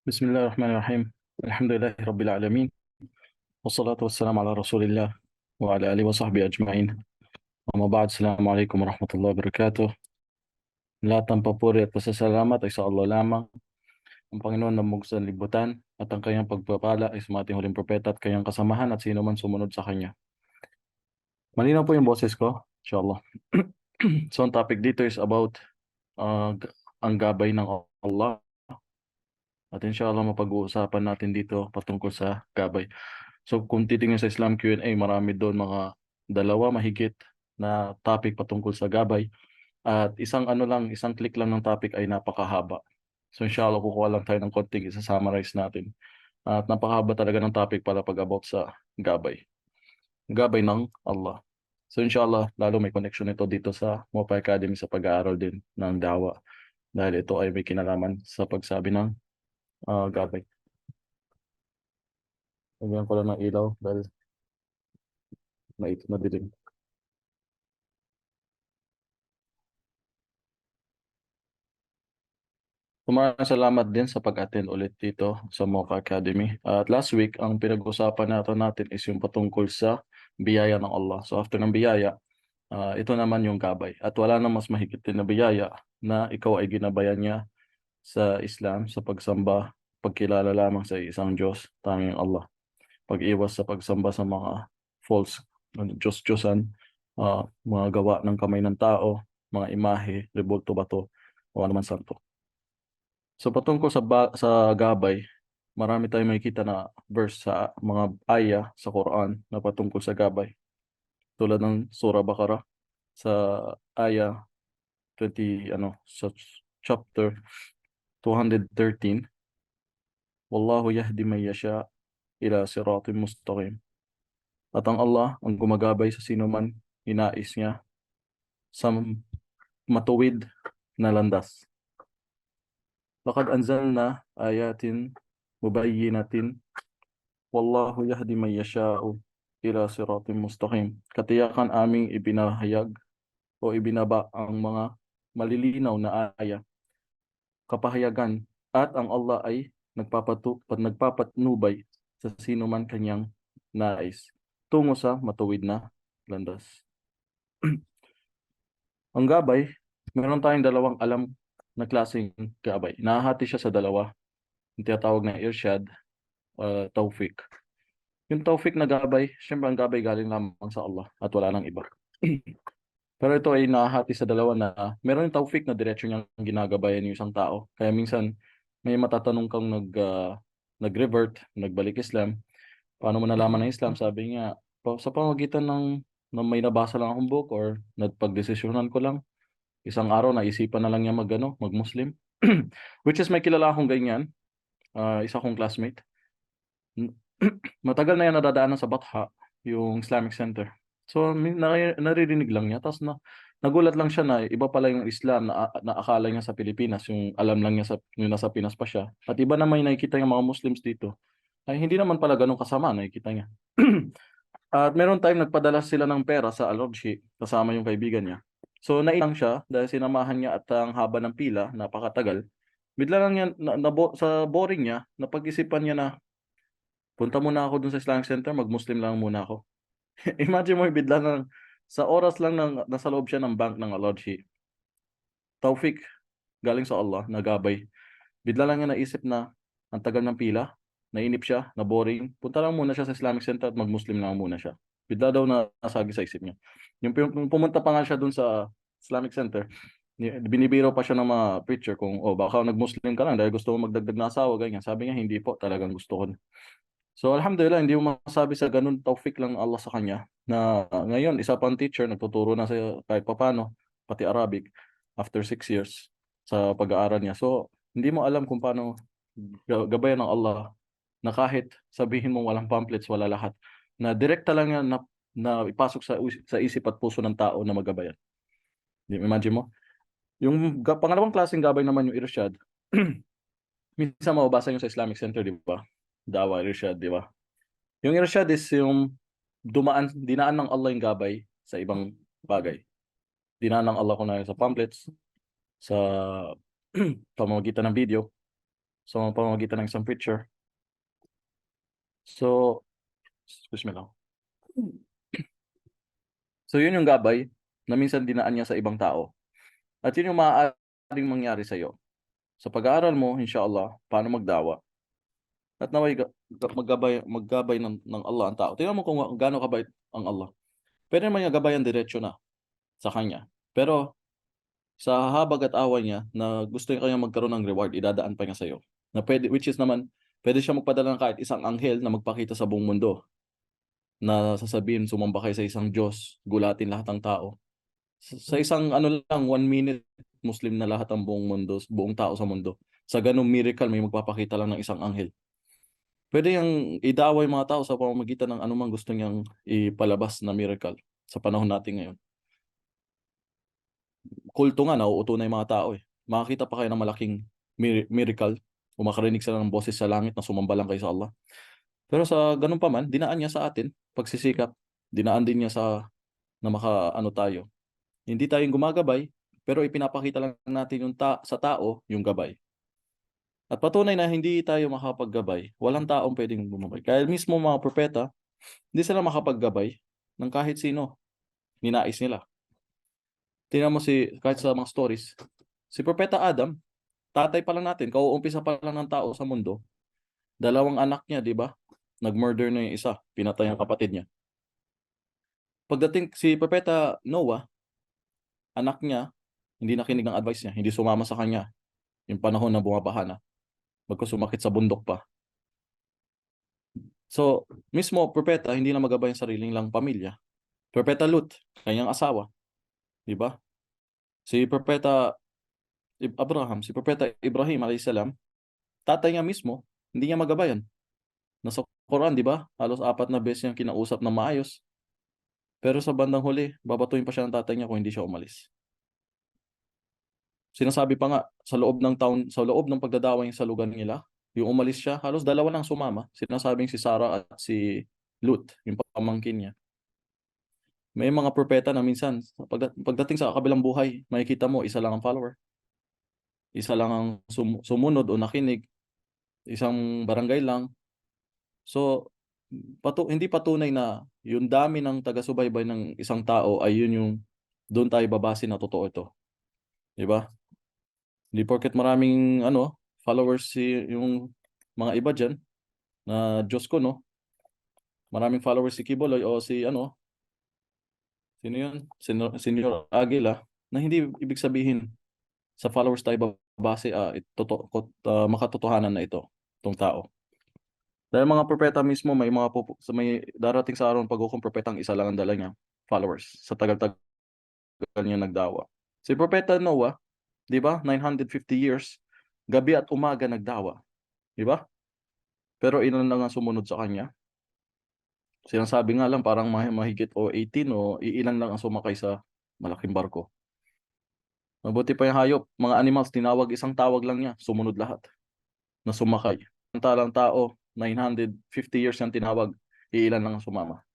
Bismillahirrahmanirrahim. Alhamdulillahi Rabbil Alamin. Wassalatu wassalamu ala Rasulillah wa ala alihi wa sahbihi ajma'in. Amma ba'd, Assalamualaikum warahmatullahi wabarakatuh. Lahat ng papuri at pasasalamat ay sa Allah lamang, ang Panginoon ng bugso ng libutan, at ang kanyang pagpapala ay sa mga ating huling propeta at kanyang kasamahan at sino man sumunod sa kanya. Malinaw po yung boses ko, inshallah. So, ang topic dito is about ang gabay ng Allah. At inshallah mapag-uusapan natin dito patungkol sa gabay. So kung titingnan sa Islam Q&A, marami doon mga dalawa mahigit na topic patungkol sa gabay. At isang click lang ng topic ay napakahaba. So inshallah kukuha lang tayo ng konting isa-summarize natin. At napakahaba talaga ng topic para pag about sa gabay. Gabay ng Allah. So inshallah, lalo may connection ito dito sa Mopa Academy sa pag-aaral din ng dawa. Dahil ito ay may kinalaman sa pagsabi ng gabay. Lagyan ko lang ng ilaw dahil madilim. Maraming salamat din sa pag-attend ulit dito sa Mocha Academy. At last week, ang pinag-usapan natin is yung patungkol sa biyaya ng Allah. So after ng biyaya, ito naman yung gabay. At wala nang mas mahigit din na biyaya na ikaw ay ginabayan niya sa Islam, sa pagsamba, pagkilala lamang sa isang Diyos, tanging Allah. Pag-iwas sa pagsamba sa mga false Diyos-Diyosan, mga gawa ng kamay ng tao, mga imahe, rebulto bato, o anuman santo. So patungkol sa gabay, marami tayong makikita na verse sa mga aya sa Quran na patungkol sa gabay. Tulad ng Surah Baqarah sa aya 20 sa chapter 213, Wallahu yahdi man yasha ila siratim mustaqim. At ang Allah ang gumagabay sa sino man hinais niya sa matuwid na landas. Laqad anzalna ayatin mubayyinatin wallahu yahdi man yasha'u ila siratim mustaqim. Katiyakan aming ibinahayag o ibinaba ang mga malilinaw na aya, kapahayagan, at ang Allah ay nagpapatnubay sa sino man kanyang nais tungo sa matuwid na landas. Ang gabay, meron tayong dalawang alam na klaseng gabay. Nahahati siya sa dalawa. Yung tinatawag na irshad, tawfiq. Yung tawfiq na gabay, syempre ang gabay galing lamang sa Allah at wala nang iba. Pero ito ay nahahati sa dalawa na meron yung tawfiq na diretso niyang ginagabayan yung isang tao. Kaya minsan may matatanong kang nag-revert, nagbalik Islam. Paano mo nalaman ng Islam? Sabi niya, sa pamamagitan ng may nabasa lang akong book or nagpagdesisyonan ko lang. Isang araw naisipan na lang niya mag-Muslim. Which is may kilala akong ganyan, isa kong classmate. Matagal na yan nadadaanan sa Batha, yung Islamic Center. So, naririnig lang niya. Tapos nagulat lang siya na iba pala yung Islam na akala niya sa Pilipinas, yung alam lang niya yung nasa Pinas pa siya. At iba naman yung nakikita yung mga Muslims dito. Ay, hindi naman pala ganun kasama, nakikita niya. At meron tayong nagpadala sila ng pera sa Alorji, kasama yung kaibigan niya. So, nailang siya dahil sinamahan niya at ang haba ng pila, napakatagal. Bigla lang yan, sa boring niya, napag-isipan niya na punta muna ako dun sa Islamic Center, mag-Muslim lang muna ako. Imagine mo, bigla lang, sa oras lang nasa loob siya ng bank ng Al-Adhi. Taufik, galing sa Allah, nagabay. Bigla lang niya naisip na ang tagal ng pila, nainip siya, na boring. Punta lang muna siya sa Islamic Center at mag-Muslim lang muna siya. Bigla daw na nasagi sa isip niya. Yung pumunta pa nga siya dun sa Islamic Center, binibiro pa siya ng mga preacher kung, baka nag-Muslim ka lang dahil gusto mo magdagdag na asawa, ganyan. Sabi niya, hindi po, talagang gusto ko. So alhamdulillah, hindi mo masabi sa ganun, taufik lang Allah sa kanya na ngayon isa pang teacher, nagtuturo na sa kahit papano, pati Arabic after 6 years sa pag-aaral niya. So hindi mo alam kung paano gabayan ng Allah na kahit sabihin mo walang pamphlets, wala lahat, na direkta lang yan na ipasok sa isip at puso ng tao na magabayan. Imagine mo. Yung pangalawang klaseng gabay naman yung irsyad. Minsan mababasa yung sa Islamic Center, di ba? Dawa, irsyad, di ba? Yung irsyad is yung dinaan ng Allah yung gabay sa ibang bagay. Dinaan ng Allah ko na sa pamphlets, sa pamamagitan ng video, sa pamamagitan ng isang preacher. So, excuse me lang. So, yun yung gabay na minsan dinaan niya sa ibang tao. At yun yung maaaring mangyari sa'yo. Sa pag-aaral mo, inshallah, paano magdawa. At naway maggabay ng Allah ang tao. Tingnan mo kung gaano kabait ang Allah. Pwede naman niya gabayan diretso na sa kanya. Pero sa habag at awa niya na gusto niya kanya magkaroon ng reward, idadaan pa niya sa'yo. Na pwede, which is naman, pwede siya magpadala ng kahit isang anghel na magpakita sa buong mundo na sasabihin, sumamba kayo sa isang Diyos, gulatin lahat ng tao. Sa isang ano lang, 1 minute, Muslim na lahat ang buong mundo, buong tao sa mundo. Sa ganung miracle, may magpapakita lang ng isang anghel. Pwede yang idaway mga tao sa pamamagitan ng anumang gusto niyang ipalabas na miracle sa panahon natin ngayon. Kulto nga, nauuto na yung mga tao eh. Makakita pa kayo ng malaking miracle o makarinig sila ng boses sa langit na sumamba lang kayo sa Allah. Pero sa ganun pa man, dinaan niya sa atin, pagsisikap, dinaan din niya sa na makaano tayo. Hindi tayong gumagabay, pero ipinapakita lang natin yung sa tao yung gabay. At patunay na hindi tayo makapaggabay, walang taong pwedeng gumabay. Kaya mismo mga propeta, hindi sila makapaggabay ng kahit sino. Ninais nila. Tingnan mo kahit sa mga stories, si Propeta Adam, tatay pa lang natin, kauumpisa pa lang ng tao sa mundo, 2 anak niya, di ba? Nag-murder na yung isa, pinatay ang kapatid niya. Pagdating si Propeta Noah, anak niya, hindi nakinig ng advice niya, hindi sumama sa kanya yung panahon na bumabaha na, bagkus sumakit sa bundok pa. So, mismo propeta, hindi na magabay ang sariling lang pamilya. Propeta Lut, kanyang asawa, di ba? Si Propeta Abraham, si Propeta Ibrahim alayhis salam, tatay niya mismo, hindi niya magabayan. Nasa Quran, di ba? Halos 4 na beses niyang kinausap na maayos. Pero sa bandang huli, babatuhin pa siya ng tatay niya kung hindi siya umalis. Sinasabi pa nga, sa loob ng pagdadaway sa lugar nila, yung umalis siya, halos 2 lang sumama. Sinasabing si Sarah at si Lut, yung pamangkin niya. May mga propeta na minsan, pagdating sa kabilang buhay, makikita mo, isa lang ang follower. Isa lang ang sumunod o nakinig. Isang barangay lang. So, hindi patunay na yung dami ng taga-subaybay ng isang tao ay yun yung doon tayo babase na totoo ito. Di ba? Hindi porket maraming followers yung mga iba dyan na Diyos ko, no? Maraming followers si Kiboloy o sino yun? Senior Aguila, na hindi ibig sabihin sa followers tayo babase, makatotohanan na itong tao. Dahil mga propeta mismo, may darating sa araw ng pag-ukong propetang isa lang ang dala niya, followers, sa tagal-tagal niya nagdawa. Si Propeta Noah, di ba, 950 years, gabi at umaga nagdawa. Di ba? Pero ilan lang ang sumunod sa kanya. Sinasabi nga lang parang mahigit o 18 o iilan lang ang sumakay sa malaking barko. Mabuti pa yung hayop, mga animals, isang tawag lang niya, sumunod lahat na sumakay. Samantalang tao, 950 years yung tinawag, iilan lang ang sumama.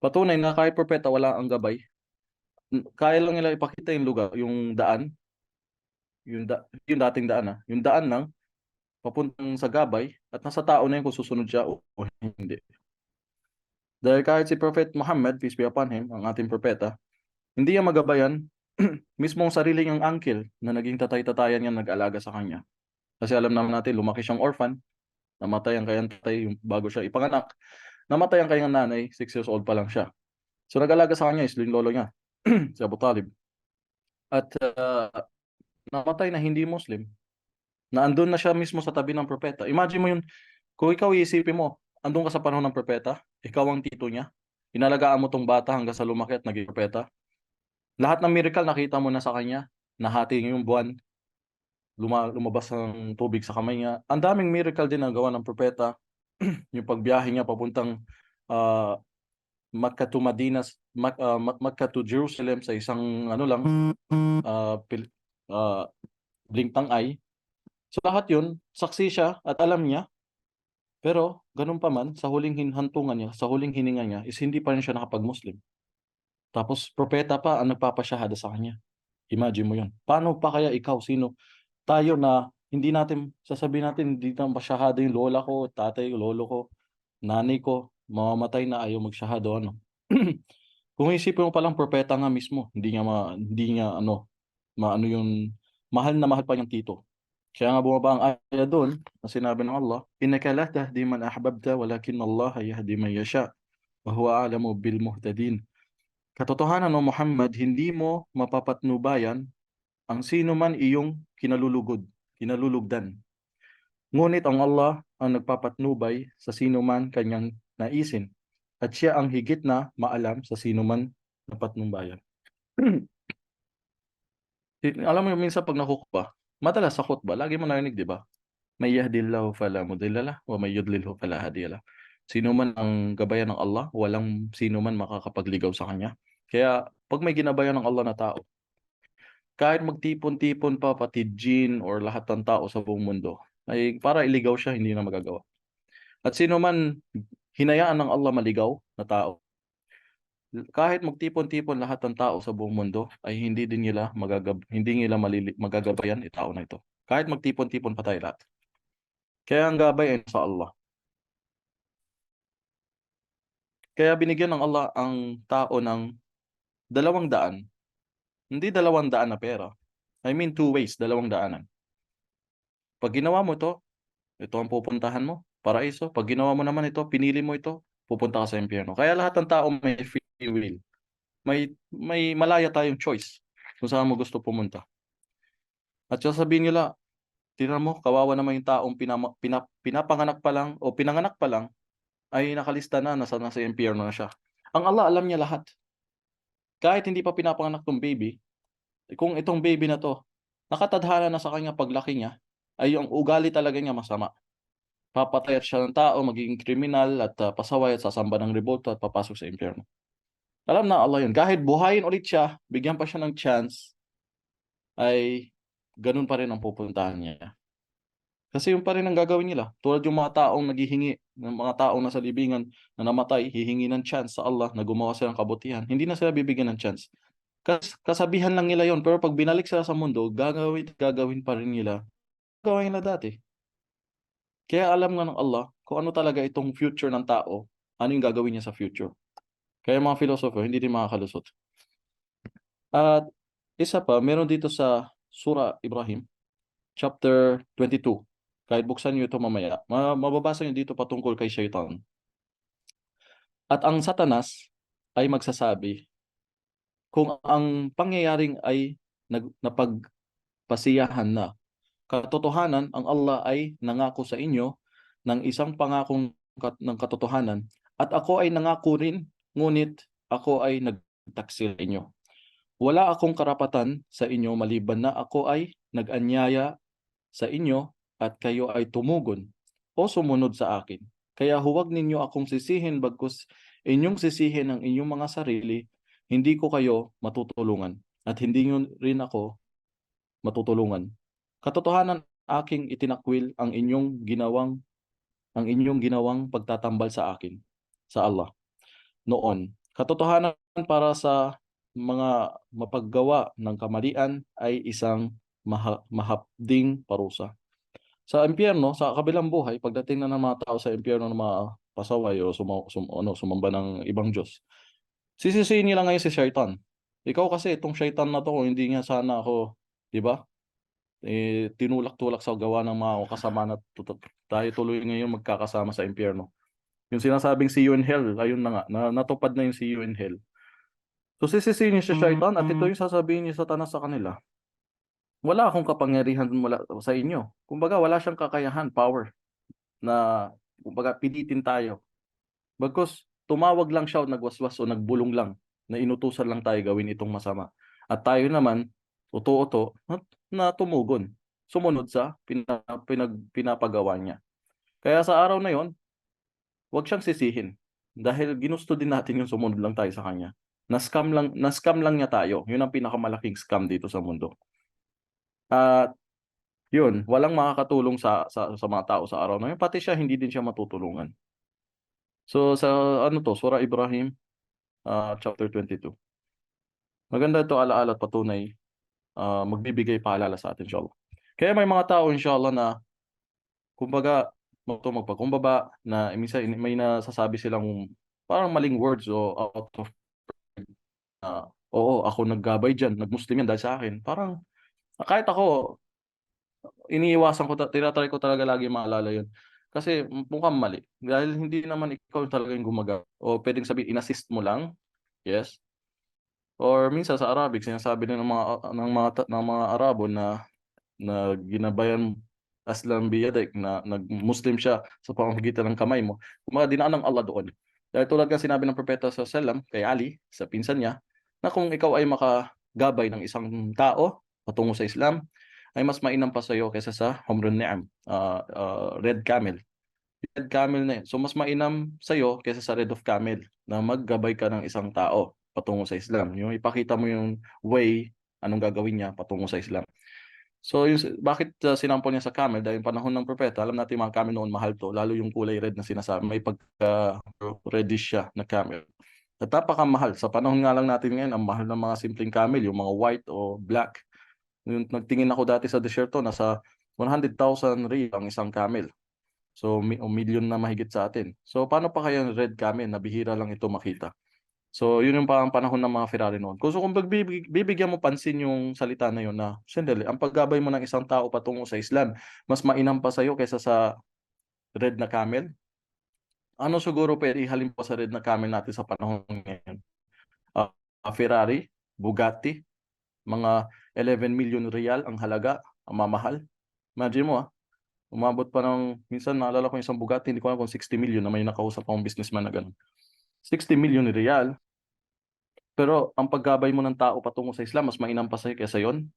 Patunay na kahit propeta wala ang gabay, kaya lang nila ipakita yung lugar, yung daan, yung dating daan, yung daan lang, papuntang sa gabay, at nasa tao na yun kung susunod siya o hindi. Dahil kahit si Prophet Muhammad, peace be upon him, ang ating propeta, hindi niya magabayan, mismo ang sarili niyang uncle na naging tatay-tatayan niya nag-alaga sa kanya. Kasi alam naman natin, lumaki siyang orphan, namatay ang kanyang tatay bago siya ipanganak, namatay ang kanyang nanay, 6 years old pa lang siya. So nag-alaga sa kanya is yung lolo niya, si Abu Talib. At namatay na hindi Muslim, na andun na siya mismo sa tabi ng propeta. Imagine mo yun, kung ikaw iisipin mo, andun ka sa panahon ng propeta, ikaw ang tito niya, inalagaan mo tong bata hanggang sa lumaki at naging propeta. Lahat ng miracle nakita mo na sa kanya, nahati yung buwan, lumabas ang tubig sa kamay niya. Ang daming miracle din na gawa ng propeta. Yung pagbiyahe niya papuntang Makkah to Madinas, Makkah to Jerusalem sa isang blink ng eye. So lahat yun, saksi siya at alam niya. Pero ganun pa man, sa huling hinhantungan niya, sa huling hininga niya, is hindi pa rin siya nakapag-Muslim. Tapos propeta pa ang nagpapasyahada sa kanya. Imagine mo yun. Paano pa kaya ikaw, sino? Tayo na hindi natin sasabihin natin hindi na masyahado yung lola ko, tatay, lolo ko, nanay ko, mamamatay na ayaw magsyahado ano. Kung isipin mo palang propeta nga mismo, hindi niya ano, maano yung mahal na mahal pa niyang tito. Kaya nga bumaba ang aya doon na sinabi ng Allah, "Innaka la tahdi man ahbabta walakin Allah yahdi man yasha wa huwa a'lamu bil muhtadin." Katotohanan no Muhammad, hindi mo mapapatnubayan ang sino man iyong kinalulugdan. Ngunit ang Allah ang nagpapatnubay sa sino man kanyang naisin at siya ang higit na maalam sa sino man na patnubayan. Alam mo yung minsan pag nakukuha, madalas sa khutbah, lagi mo narinig, di ba? May yahdillahu fala mudilla lah, wa may yudlilhu fala hadiya lah. Sino man ang gabayan ng Allah, walang sino man makakapagligaw sa kanya. Kaya pag may ginabayan ng Allah na tao, kahit magtipon-tipon pa pati jinn or lahat ng tao sa buong mundo, ay para iligaw siya, hindi na magagawa. At sino man hinayaan ng Allah maligaw na tao, kahit magtipon-tipon lahat ng tao sa buong mundo, ay hindi nila magagabayan yung tao na ito. Kahit magtipon-tipon pa tayo lahat. Kaya ang gabay ay sa Allah. Kaya binigyan ng Allah ang tao ng 200, hindi 200 na pera. I mean 2 ways, 200. Pag ginawa mo ito ang pupuntahan mo, paraiso. Pag ginawa mo naman ito, pinili mo ito, pupunta ka sa impyerno. Kaya lahat ng tao may free will. May malaya tayong choice kung saan mo gusto pumunta. At sasabihin nila, tingnan mo, kawawa naman yung taong pinapanganak pa lang o pinanganak pa lang ay nakalista na nasa impyerno na siya. Ang Allah alam niya lahat. Kahit hindi pa pinapanganak tong baby, kung itong baby na to, nakatadhana na sa kanya paglaki niya, ay yung ugali talaga niya masama. Papatay at siya ng tao, magiging kriminal at pasaway at sasamba ng revolto at papasok sa impyerno. Alam na Allah yun. Kahit buhayin ulit siya, bigyan pa siya ng chance, ay ganun pa rin ang pupuntahan niya. Kasi yung pa rin ang gagawin nila. Tulad yung mga taong naghihingi, ng mga taong nasa libingan na namatay, hihingi ng chance sa Allah na gumawa sila ng kabutihan. Hindi na sila bibigyan ng chance. Kasabihan lang nila yon, pero pag binalik sila sa mundo, gagawin pa rin nila. Gagawin nila dati. Kaya alam nga ng Allah kung ano talaga itong future ng tao, ano yung gagawin niya sa future. Kaya mga philosopher, hindi din makakalusot. At isa pa, meron dito sa Surah Ibrahim, chapter 22. Kahit buksan niyo ito mamaya, mababasa niyo dito patungkol kay Shaitan. At ang Satanas ay magsasabi, kung ang pangyayaring ay napagpasiyahan na, katotohanan, ang Allah ay nangako sa inyo ng isang pangakong ng katotohanan at ako ay nangako rin, ngunit ako ay nagtaksil inyo. Wala akong karapatan sa inyo maliban na ako ay nag-anyaya sa inyo at kayo ay tumugon o sumunod sa akin. Kaya huwag ninyo akong sisihin bagkus inyong sisihin ang inyong mga sarili, hindi ko kayo matutulungan at hindi nyo rin ako matutulungan. Katotohanan aking itinakwil ang inyong ginawang pagtatambal sa akin, sa Allah. Noon, katotohanan para sa mga mapaggawa ng kamalian ay isang mahapding parusa. Sa impyerno, sa kabilang buhay, pagdating na ng mga tao sa impyerno ng mga pasaway o sumamba ng ibang Diyos, sisisihin nila ngayon si Shaitan. Ikaw kasi, itong Shaitan na to, kung hindi nga sana ako, di ba? Tinulak-tulak sa gawa ng mga kasama na tayo tuloy ngayon magkakasama sa impyerno. Yung sinasabing see you in hell, ayun na nga, natupad na yung see you in hell. So sisisihin niyo si Shaitan at ito yung sasabihin niyo Satanas sa kanila. Wala akong kapangyarihan mula sa inyo. Kumbaga wala siyang kakayahan, power na kumbaga pilitin tayo. Bagkus tumawag lang siya o nagwaswas o nagbulong lang na inutusan lang tayo gawin itong masama. At tayo naman uto-uto na tumugon. Sumunod sa pinapagawa niya. Kaya sa araw na yon, huwag siyang sisihin. Dahil ginusto din natin yung sumunod lang tayo sa kanya. Na-scam lang niya tayo. Yun ang pinakamalaking scam dito sa mundo. At yun, walang makakatulong sa mga tao sa araw na yun. Pati siya, hindi din siya matutulungan. So sa Surah Ibrahim, chapter 22. Maganda ito alaala at patunay, magbibigay paalala sa atin, inshallah. Kaya may mga tao inshallah na kumbaga magpakumbaba na minsan may nasasabi silang parang maling words o out of oo, ako naggabay diyan, nag-Muslim yan dahil sa akin. Parang kahit ako iniiwasan ko tina-try ko talaga lagi maalala yun. Kasi mukhang mali dahil hindi naman ikaw talaga yung o puwedeng sabihin in-assist mo lang, yes. Or minsan sa Arabic sinasabi din ng mga Arabo na ginabayan aslam biyadik na nag-Muslim siya sa pamamagitan ng kamay mo. Kumbaga dinaan ng Allah doon. Dahil tulad nga sinabi ng propeta sallallahu kay Ali sa pinsan niya, na kung ikaw ay makagabay ng isang tao patungo sa Islam, ay mas mainam pa sa'yo kaysa sa humrun ni'am, red camel. Red camel na yun. So mas mainam sa'yo kaysa sa red of camel na maggabay ka ng isang tao patungo sa Islam. Yung ipakita mo yung way, anong gagawin niya patungo sa Islam. So bakit sinampol niya sa camel dahil yung panahon ng propeta, alam natin yung mga camel noon mahal 'to, lalo yung kulay red na sinasabi, may pagka-reddish siya na camel. At napakamahal, sa panahon nga lang natin ngayon ang mahal ng mga simpleng camel, yung mga white o black. Yung nagtingin ako dati sa desierto, nasa 100,000 riyal ang isang camel. So o milyon na mahigit sa atin. So paano pa kaya yung red camel na bihira lang ito makita? So, yun yung parang panahon ng mga Ferrari noon. Kung bibigyan mo pansin yung salita na yun na, sandali, ang paggabay mo ng isang tao patungo sa Islam, mas mainam pa sa'yo kaysa sa red na camel? Ano siguro pwede ihalin pa sa red na camel natin sa panahon ngayon? Ferrari, Bugatti, mga 11 million real ang halaga, ang mamahal. Imagine mo umabot pa ng, minsan naalala ko yung isang Bugatti, hindi ko alam kung 60 million na may nakausap akong businessman na gano'n. 60 million real. Pero ang paggabay mo ng tao patungo sa Islam, mas mainam pa sa'yo kaysa yon.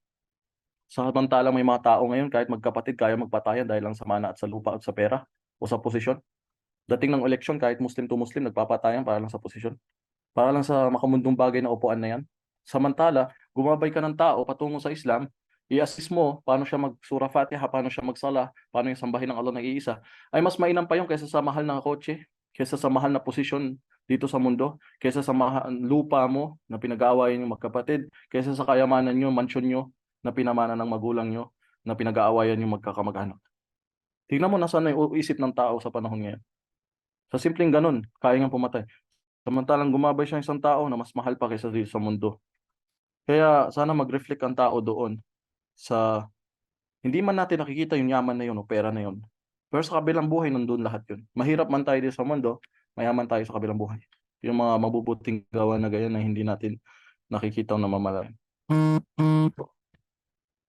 Samantalang may mga tao ngayon, kahit magkapatid, kaya magpatayan dahil lang sa mana at sa lupa at sa pera o sa posisyon. Dating ng eleksyon, kahit Muslim to Muslim, nagpapatayan para lang sa posisyon. Para lang sa makamundong bagay na upuan na yan. Samantala, gumabay ka ng tao patungo sa Islam, i-assist mo paano siya mag-surah Fatiha, paano siya magsala, paano yung sambahin ng Allah na iisa, ay mas mainam pa yun kaysa sa mahal na kotse, kaysa sa mahal na posisyon dito sa mundo, kaysa sa lupa mo na pinag-aawayan yung magkapatid, kaysa sa kayamanan nyo, mansyon nyo, na pinamana ng magulang nyo, na pinag-aawayan yung magkakamag-anak. Tingnan mo nasaan na yung isip ng tao sa panahon ngayon. Sa simpleng ganun, kaya nga pumatay. Samantalang gumabay siya isang tao na mas mahal pa kaysa dito sa mundo. Kaya sana mag-reflect ang tao doon sa hindi man natin nakikita yung yaman na yun o pera na yun. Pero sa kabilang buhay nandun lahat yun. Mahirap man tayo dito sa mundo, mayaman tayo sa kabilang buhay. Yung mga mabubuting gawa na ganyan na hindi natin nakikita o namamalayan.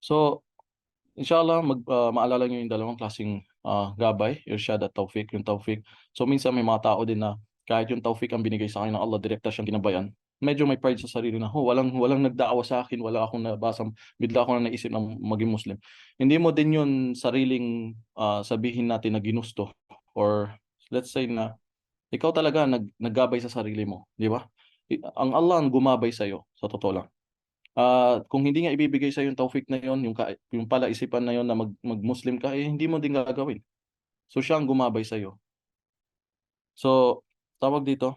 So, inshallah, maalala niyo yung dalawang klaseng gabay, irsyad at tawfik, yung tawfik. So minsan may mga tao din na kahit yung tawfik ang binigay sa akin ng Allah, direkta siyang ginabayan. Medyo may pride sa sarili na, walang nagdaawa sa akin, wala akong nabasang, bigla ako na naisip na maging Muslim. Hindi mo din yun sariling sabihin natin na ginusto or let's say na ikaw talaga naggabay sa sarili mo, di ba? Ang Allah ang gumabay sa iyo, sa totoo lang. Kung hindi nga ibibigay sa yung taufik na yon, yung pala isipan na yon na mag-Muslim ka, eh hindi mo din gagawin. So siya ang gumabay sa iyo. So, tawag dito,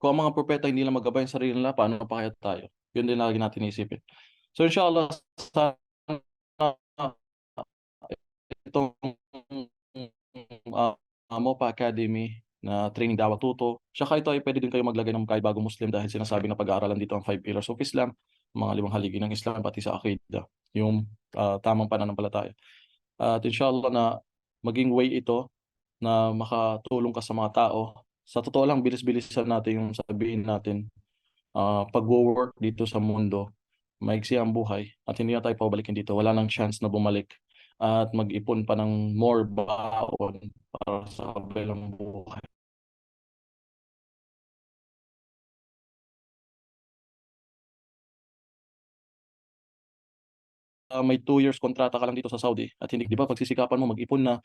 kung ang mga propeta hindi lang maggabay ang sarili nila, paano pa kaya tayo? Yun din lagi natin isipin. So inshallah, sana itong MOPA Academy na training Dawah Tuto. Tsaka ito ay pwede din kayo maglagay ng kahit bago Muslim dahil sinasabi na pag-aaralan dito ang 5 pillars of Islam, mga 5 haligi ng Islam, pati sa Aqidah, yung tamang pananampalataya. At inshallah na maging way ito na makatulong ka sa mga tao. Sa totoo lang, bilis-bilisan natin yung sabihin natin, pag-work dito sa mundo, maigsi ang buhay at hindi na tayo pabalikin dito. Wala nang chance na bumalik at mag-ipon pa ng more baon para sa kabilang buhay. May 2 years kontrata ka lang dito sa Saudi at hindi, di ba, pagsisikapan mo mag-ipon na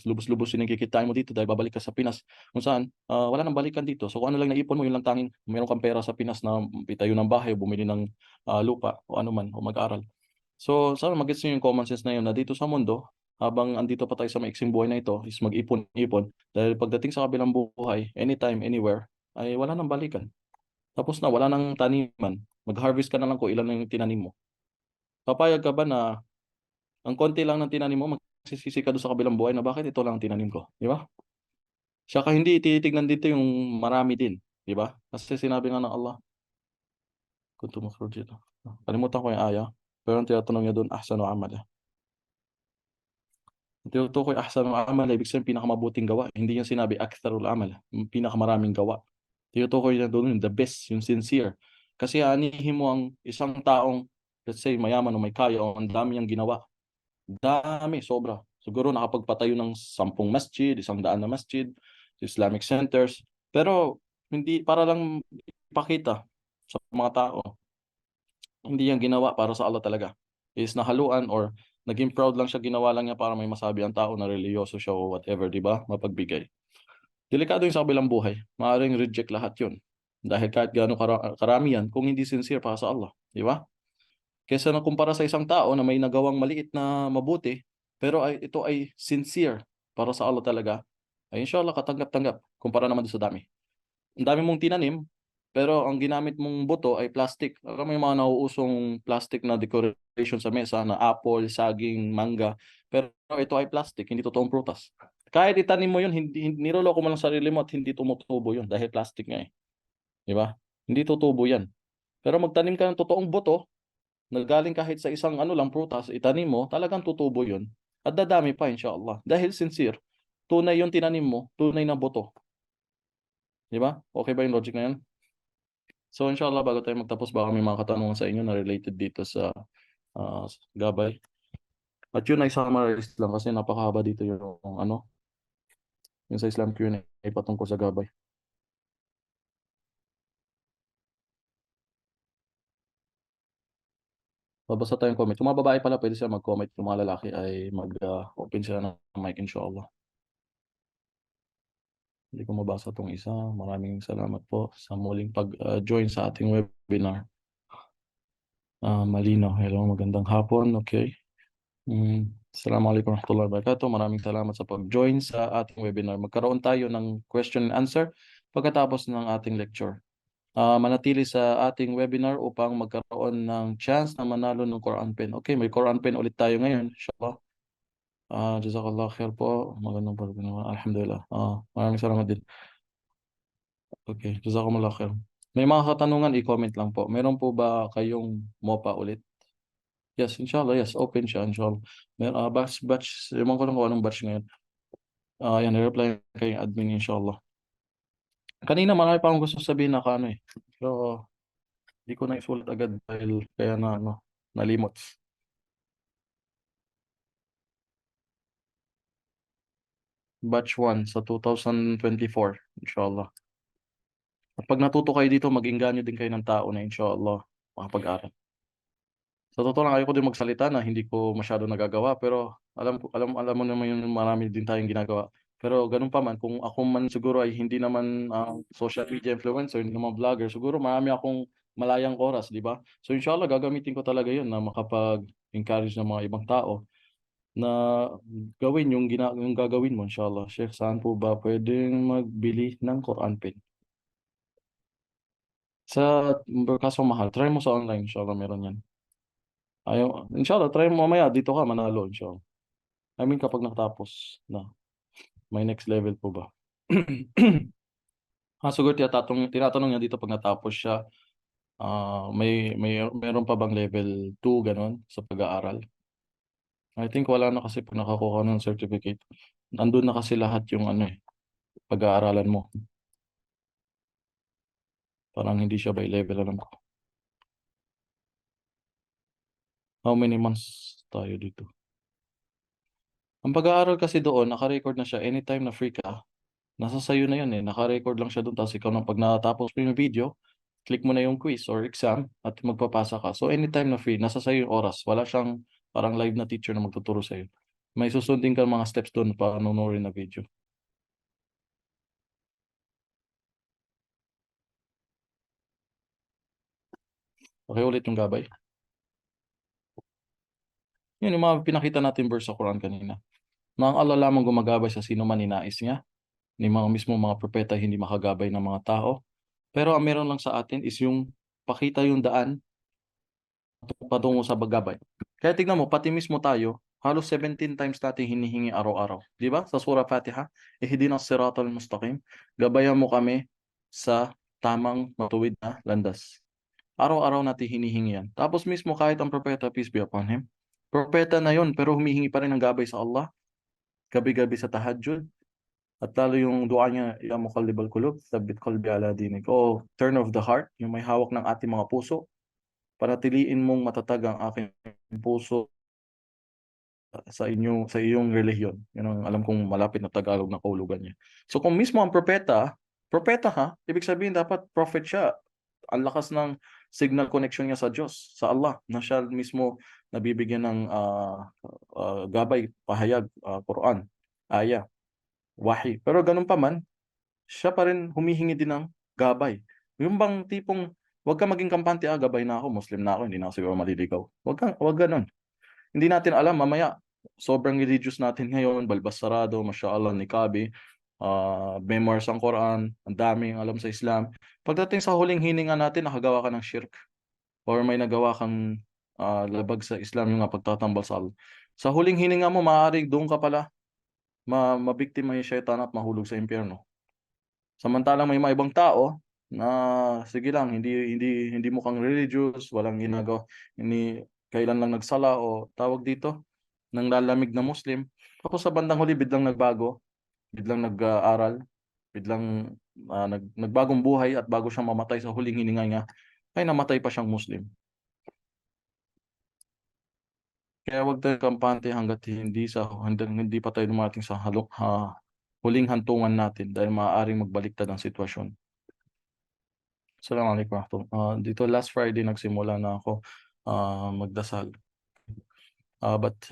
lubos-lubos yung kikitain mo dito dahil babalik ka sa Pinas kung saan wala nang balikan dito. So kung ano lang naipon mo, yun lang tanging meron kang pera sa Pinas na itayo ng bahay, bumili ng lupa o ano man o mag-aral. So sana mag-gets nyo yung common sense na yun na dito sa mundo, habang andito pa tayo sa maiksing buhay na ito, is mag-ipon-ipon dahil pagdating sa kabilang buhay, anytime, anywhere, ay wala nang balikan. Tapos na, wala nang taniman. Mag-harvest ka na lang kung ilan na yung tinanim mo. Papayag ka ba na ang konti lang ng tinanim mo magsisisi ka dun sa kabilang buhay na bakit ito lang ang tinanim ko, 'di ba? Tsaka hindi tinitignan dito yung marami din, 'di ba? Kasi sinabi nga ng Allah, kuntum makhrajan kalimutan ko yung aya, pero ang tinatanong niya dun ahsanu amala. Ang tinutukoy ahsanu amala ibig sabihin pinakamabuting gawa, hindi niya sinabi aktharul amal, yung pinakamaraming gawa. Tinutukoy niya dun yung the best, yung sincere. Kasi aanihin mo ang isang taong let's say mayaman o may kaya o ang dami niyang ginawa. Dami, sobra. Siguro nakapagpatayo ng 10 masjid, 100 na masjid, Islamic centers. Pero hindi para lang ipakita sa mga tao, hindi yan ginawa para sa Allah talaga. Is nahaluan or naging proud lang siya, ginawa lang niya para may masabi ang tao na reliyoso siya o whatever, di ba? Mapagbigay. Delikado yung sa kabilang buhay. Maaaring reject lahat yun. Dahil kahit gaano karami yan, kung hindi sincere para sa Allah, di ba? Kaysa na kumpara sa isang tao na may nagawang maliit na mabuti, pero ito ay sincere para sa Allah talaga, ay inshallah katanggap-tanggap kumpara naman doon sa dami. Ang dami mong tinanim, pero ang ginamit mong buto ay plastic. Alam mo yung mga nauusong plastic na decoration sa mesa na apple, saging, mangga, pero ito ay plastic, hindi totoong prutas. Kahit itanim mo yun, niloloko mo lang sarili mo at hindi tumutubo yun dahil plastic nga eh. Di ba? Hindi tutubo yan. Pero magtanim ka ng totoong buto, nagaling kahit sa isang ano lang prutas, itanim mo, talagang tutubo yun. At dadami pa, inshallah. Dahil sincere. Tunay yung tinanim mo, tunay na buto. Di ba? Okay ba yung logic na yan? So, inshallah, bago tayo magtapos, baka may mga katanungan sa inyo na related dito sa gabay. At yun ay summarize lang kasi napakahaba dito yung ano, yung sa Islam Q&A patungkol sa gabay. Babasa tayong comment. Yung mga babae pala, pwede sila mag-comment. Yung mga lalaki ay mag-open sila ng mic, inshallah. Hindi ko mabasa tong isa. Maraming salamat po sa muling pag-join sa ating webinar. Malinaw. Hello, magandang hapon. Okay. Assalamualaikum warahmatullahi wabarakatuh. Maraming salamat sa pag-join sa ating webinar. Magkaroon tayo ng question and answer pagkatapos ng ating lecture. Manatili sa ating webinar upang magkaroon ng chance na manalo ng Quran Pen. Okay, may Quran Pen ulit tayo ngayon. Inshallah. Jazakallah khair po. Magandang pag-webinar. Alhamdulillah. Maraming salamat din. Okay, jazakumullah khair. May mga katanungan, i-comment lang po. Meron po ba kayong MOPA ulit? Yes, inshallah, yes. Open siya, inshallah. Batch, ewan ko lang kung anong batch ngayon. Yan, i-reply kay admin, inshallah. Kanina marami pa akong gusto sabihin na kano eh. Pero, di ko na isulat agad dahil kaya na, ano, nalimot. Batch 1 sa 2024, inshallah. At pag natuto kayo dito, mag-inganyo din kayo ng tao na inshallah makapag-aral. Sa totoo lang, ayoko din magsalita na hindi ko masyado nagagawa, pero alam mo naman yung marami din tayong ginagawa. Pero ganun pa man, kung ako man siguro ay hindi naman social media influencer, hindi naman vlogger, siguro marami akong malayang oras, di ba? So inshallah, gagamitin ko talaga yun na makapag-encourage ng mga ibang tao na gawin yung gagawin mo, inshallah. Sheikh, saan po ba pwedeng magbili ng Quran Pen? Sa kaso mahal, try mo sa online, inshallah meron yan. Inshallah, try mo mamaya, dito ka, manalo, inshallah. I mean, kapag nakatapos na, may next level po ba? Siguro tinatanong niya dito pag natapos siya, meron pa bang level 2 ganon sa pag-aaral? I think wala na kasi pag nakakuha ng certificate. Nandun na kasi lahat yung ano eh, pag-aaralan mo. Parang hindi siya by level, alam ko. How many months tayo dito? Ang pag-aaral kasi doon, naka-record na siya anytime na free ka. Nasa sayo na yun eh. Naka-record lang siya doon. Tapos ikaw na pag natapos mo yung video, click mo na yung quiz or exam at magpapasa ka. So anytime na free, nasa sayo yung oras. Wala siyang parang live na teacher na magtuturo sa'yo. May susundin ka mga steps doon para nunurin na video. Okay, ulit yung gabay. Yun yung mga pinakita natin verse sa Quran kanina. Na ang Allah lamang gumagabay sa sino man ninais niya. Ni mga mismo mga propeta hindi makagabay ng mga tao. Pero ang meron lang sa atin is yung pakita yung daan patungo sa gabay. Kaya tignan mo, pati mismo tayo, halos 17 times natin hinihingi araw-araw. Di ba? Sa Surah Fatiha, ihdinas siratal mustaqim, gabayan mo kami sa tamang matuwid na landas. Araw-araw natin hinihingi yan. Tapos mismo kahit ang propeta, peace be upon him, propeta na yon pero humihingi pa rin ng gabay sa Allah, gabi-gabi sa tahajjud, at lalo yung dua niya, ya muqallibal qulub, tsabbit qalbi ala dinik. O turn of the heart, yung may hawak ng ating mga puso, panatiliin mong matatag ang aking puso sa iyong relihiyon. Yan ang alam kong malapit na Tagalog na kahulugan niya. So kung mismo ang propeta, propeta ha, ibig sabihin dapat prophet siya. Ang lakas ng signal connection niya sa Diyos, sa Allah, na siya mismo nabibigyan ng gabay, pahayag, Quran, aya, wahi. Pero ganun pa man, siya pa rin humihingi din ng gabay. Yung bang tipong, wag ka maging kampante, gabay na ako, Muslim na ako, hindi na ako siguro maliligaw. Wag ganun. Hindi natin alam, mamaya, sobrang religious natin ngayon, balbas sarado, masyaallah, niqabi, memoirs ang Quran, ang daming alam sa Islam. Pagdating sa huling hininga natin, nakagawa ka ng shirk, or may nagawa kang labag sa Islam, yung nga pagtatambal sa Allah. Sa huling hininga mo, maaaring doon ka pala mabiktima yung shaitan at mahulog sa impyerno. Samantalang may mga ibang tao na sige lang, hindi mukhang religious, walang ginagawa, hindi kailan lang nagsala o tawag dito, nang lalamig na Muslim. Tapos sa bandang huli biglang nagbago, biglang nag-aaral, biglang nagbagong buhay at bago siyang mamatay sa huling hininga niya, ay namatay pa siyang Muslim. Kaya wag tayong kampante hangga't hindi pa tayo dumating sa huling hantungan natin dahil maaaring magbaliktad ang sitwasyon. Assalamualaikum warahmatullahi. Dito last Friday nagsimula na ako magdasal. But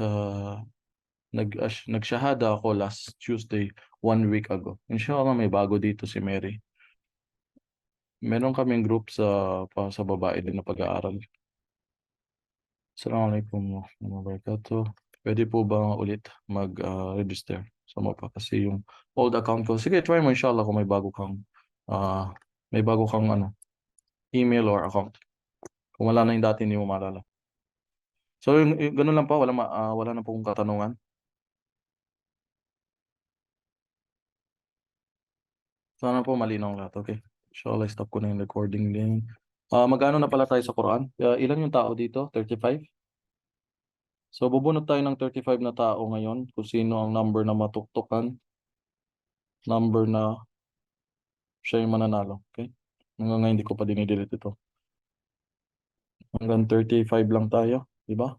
nagshahada ako last Tuesday, 1 week ago. Inshallah may bago dito si Mary. Meron kaming group sa babae din na pag-aaral. Assalamualaikum warahmatullahi wabarakatuh. Pwede po ba ulit mag-register sa MOPA? Kasi yung old account ko, sige try mo inshallah kung may bago kang email or account. Kung wala na yung dati, hindi mo maalala. So, yung ganun lang po, wala na pong katanungan. Sana po malinaw lahat, okay? Inshallah, stop ko na yung recording din. Magkano na pala tayo sa Quran? Ilan yung tao dito? 35? So, bubunot tayo ng 35 na tao ngayon kung sino ang number na matuktukan, number na siya yung mananalo, okay? Hanggang ngayon, hindi ko pa dinidelete ito. Hanggang 35 lang tayo, di ba?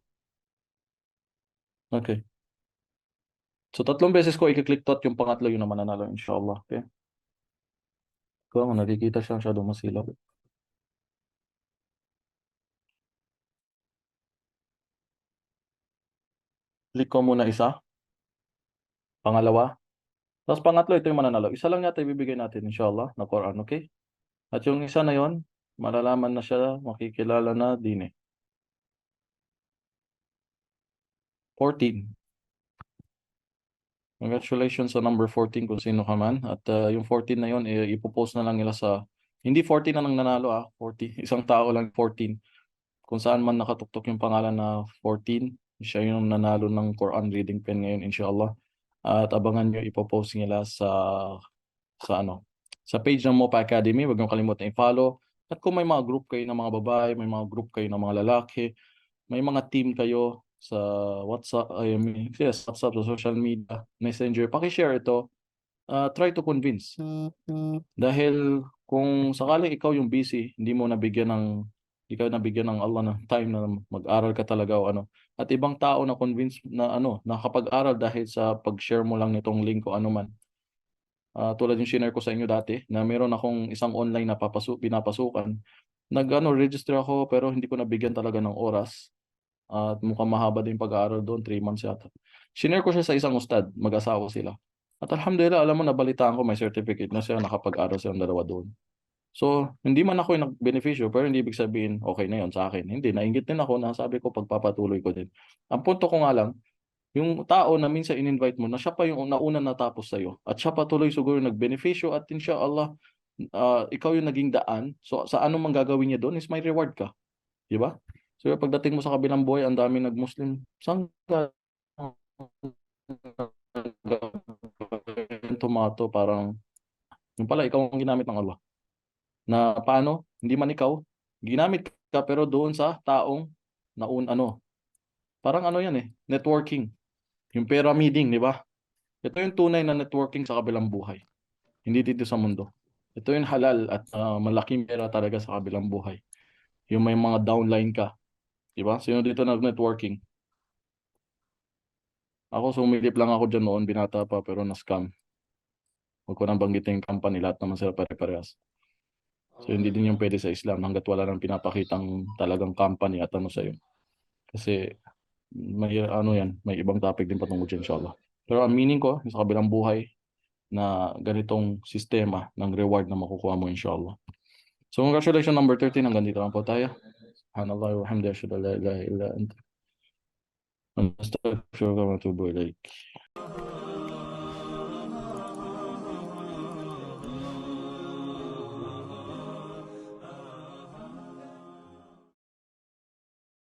Okay. So, 3 beses ko i-click tot yung pangatlo yung na mananalo, inshallah, okay? Kung nakikita siya masyadong masilaw. Click ko muna isa, pangalawa, tapos pangatlo, ito yung mananalo. Isa lang yata ibibigay natin, inshallah, na Quran, okay? At yung isa na yon, malalaman na siya, makikilala na din eh. 14. Congratulations sa number 14 kung sino ka man. At yung 14 na yon, ipopost na lang nila hindi 14 na nang nanalo 40. Isang tao lang 14. Kung saan man nakatuktok yung pangalan na 14, siya yung nanalo ng Quran reading pen ngayon, inshallah. At abangan nyo, ipopost nila sa sa page ng Mopa Academy. Huwag niyong kalimutan i-follow. At kung may mga group kayo ng mga babae, may mga group kayo ng mga lalaki, may mga team kayo sa WhatsApp, WhatsApp, sa social media, Messenger, paki-share ito. Try to convince. Dahil kung sakaling ikaw yung busy, hindi ka nabigyan ng Allah ng time na mag-aral ka talaga o at ibang tao na convince na nakapag-aral dahil sa pag-share mo lang nitong link o ano man. Tulad yung share ko sa inyo dati na meron akong isang online na pinapasukan. Register ako pero hindi ko nabigyan talaga ng oras. At mukhang mahaba din pag-aaral doon, 3 months yata. Shinare ko siya sa isang ustad, mag-asawa sila. At alhamdulillah, alam mo, nabalitaan ko may certificate na siya, nakapag-aral silang dalawa doon. So, hindi man ako yung nag-beneficyo, pero hindi ibig sabihin, okay na yon sa akin. Hindi, nainggit din ako, nasabi ko, pagpapatuloy ko din. Ang punto ko nga lang, yung tao na minsan in-invite mo, na siya pa yung nauna natapos sa'yo, at siya pa tuloy siguro nag-beneficyo, at inshallah, ikaw yung naging daan. So, sa anong mang gagawin niya doon is may reward ka. Di ba? So, pagdating mo sa kabilang buhay ang daming nag-Muslim, saan galing tomato parang yun pala ikaw ang ginamit ng Allah. Na paano, hindi man ikaw, ginamit ka pero doon sa taong ano, parang ano yan networking, yung pyramiding, di ba? Ito yung tunay na networking sa kabilang buhay, hindi dito sa mundo. Ito yung halal at malaking pera talaga sa kabilang buhay. Yung may mga downline ka, di ba? Sino dito nag-networking? Ako, sumilip lang ako dyan noon, binata pa, pero na-scam. Huwag ko nang banggitin yung company, lahat naman sila pare-parehas. So, hindi din yung pwede sa Islam hanggat wala nang pinapakitang talagang company at ano sa'yo. Kasi, may ano yan, may ibang topic din patungkol dyan, inshallah. Pero ang meaning ko, sa kabilang buhay, na ganitong sistema ng reward na makukuha mo, inshallah. So, congratulations, number 13. Hanggang dito lang po tayo. Subhanallah wa hamdi, ashhadu an la ilaha illa anta, astaghfiruka wa atubu ilaik.